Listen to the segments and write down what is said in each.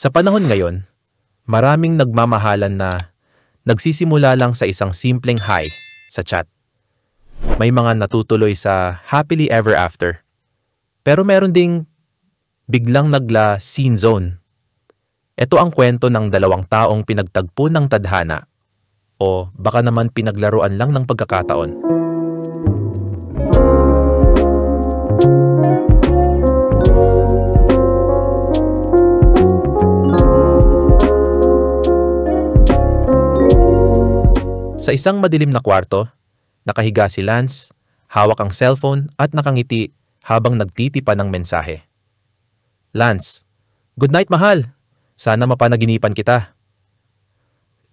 Sa panahon ngayon, maraming nagmamahalan na nagsisimula lang sa isang simpleng hi sa chat. May mga natutuloy sa happily ever after. Pero meron ding biglang nagla scene zone. Ito ang kwento ng dalawang taong pinagtagpo ng tadhana o baka naman pinaglaruan lang ng pagkakataon. Sa isang madilim na kwarto, nakahiga si Lance, hawak ang cellphone at nakangiti habang nagtitipa ng mensahe. Lance, good night mahal. Sana mapanaginipan kita.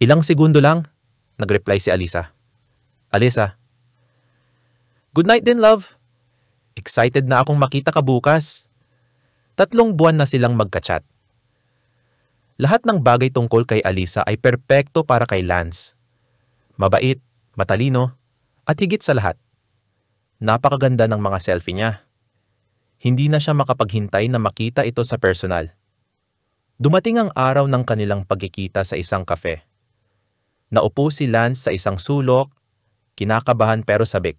Ilang segundo lang, nag-reply si Alisa. Alisa, good night din love. Excited na akong makita ka bukas. 3 buwan na silang magka-chat. Lahat ng bagay tungkol kay Alisa ay perpekto para kay Lance. Mabait, matalino, at higit sa lahat, napakaganda ng mga selfie niya. Hindi na siya makapaghintay na makita ito sa personal. Dumating ang araw ng kanilang pagkikita sa isang kafe. Naupo si Lance sa isang sulok, kinakabahan pero sabik.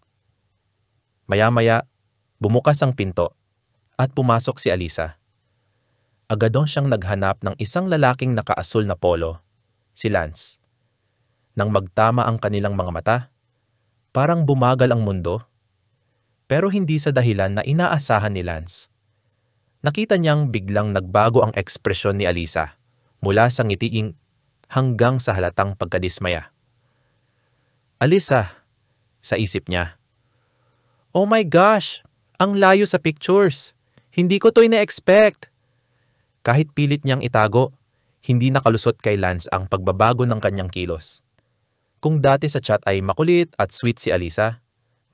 Maya-maya, bumukas ang pinto at pumasok si Alisa. Agadong siyang naghanap ng isang lalaking nakaasul na polo, si Lance. Nang magtama ang kanilang mga mata, parang bumagal ang mundo, pero hindi sa dahilan na inaasahan ni Lance. Nakita niyang biglang nagbago ang ekspresyon ni Alisa mula sa ngitiing hanggang sa halatang pagkadismaya. Alisa, sa isip niya. Oh my gosh, ang layo sa pictures. Hindi ko to ina-expect. Kahit pilit niyang itago, hindi nakalusot kay Lance ang pagbabago ng kanyang kilos. Kung dati sa chat ay makulit at sweet si Alisa,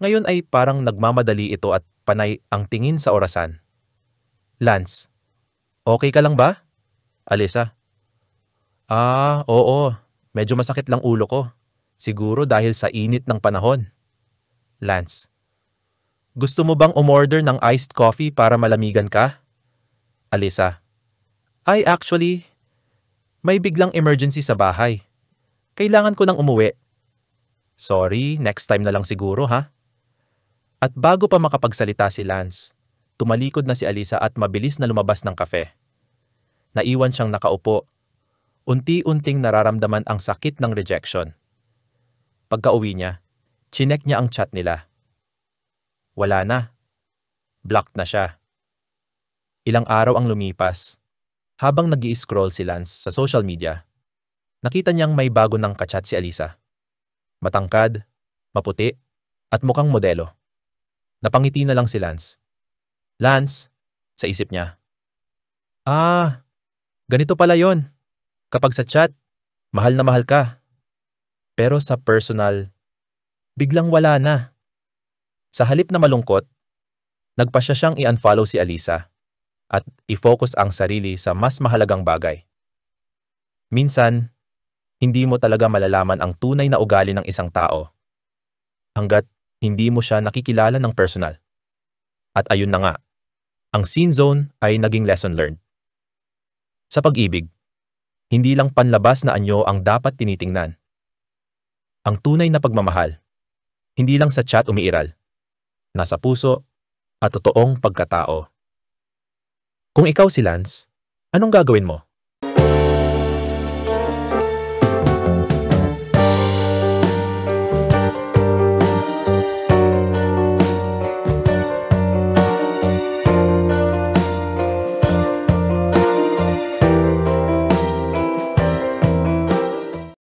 ngayon ay parang nagmamadali ito at panay ang tingin sa orasan. Lance, okay ka lang ba? Alisa, oo, medyo masakit lang ulo ko. Siguro dahil sa init ng panahon. Lance, gusto mo bang umorder ng iced coffee para malamigan ka? Alisa, actually, may biglang emergency sa bahay. Kailangan ko nang umuwi. Sorry, next time na lang siguro ha? At bago pa makapagsalita si Lance, tumalikod na si Alisa at mabilis na lumabas ng kafe. Naiwan siyang nakaupo. Unti-unting nararamdaman ang sakit ng rejection. Pagka-uwi niya, chinek niya ang chat nila. Wala na. Blocked na siya. Ilang araw ang lumipas. Habang nag-i-scroll si Lance sa social media, nakita niyang may bago ng kachat si Alisa. Matangkad, maputi, at mukhang modelo. Napangiti na lang si Lance. Lance, sa isip niya. Ganito pala yon. Kapag sa chat, mahal na mahal ka. Pero sa personal, biglang wala na. Sa halip na malungkot, nagpasya siyang i-unfollow si Alisa at i-focus ang sarili sa mas mahalagang bagay. Minsan, hindi mo talaga malalaman ang tunay na ugali ng isang tao hanggat hindi mo siya nakikilala ng personal. At ayun na nga, ang scene zone ay naging lesson learned. Sa pag-ibig, hindi lang panlabas na anyo ang dapat tinitingnan. Ang tunay na pagmamahal, hindi lang sa chat umiiral, nasa puso at totoong pagkatao. Kung ikaw si Lance, anong gagawin mo?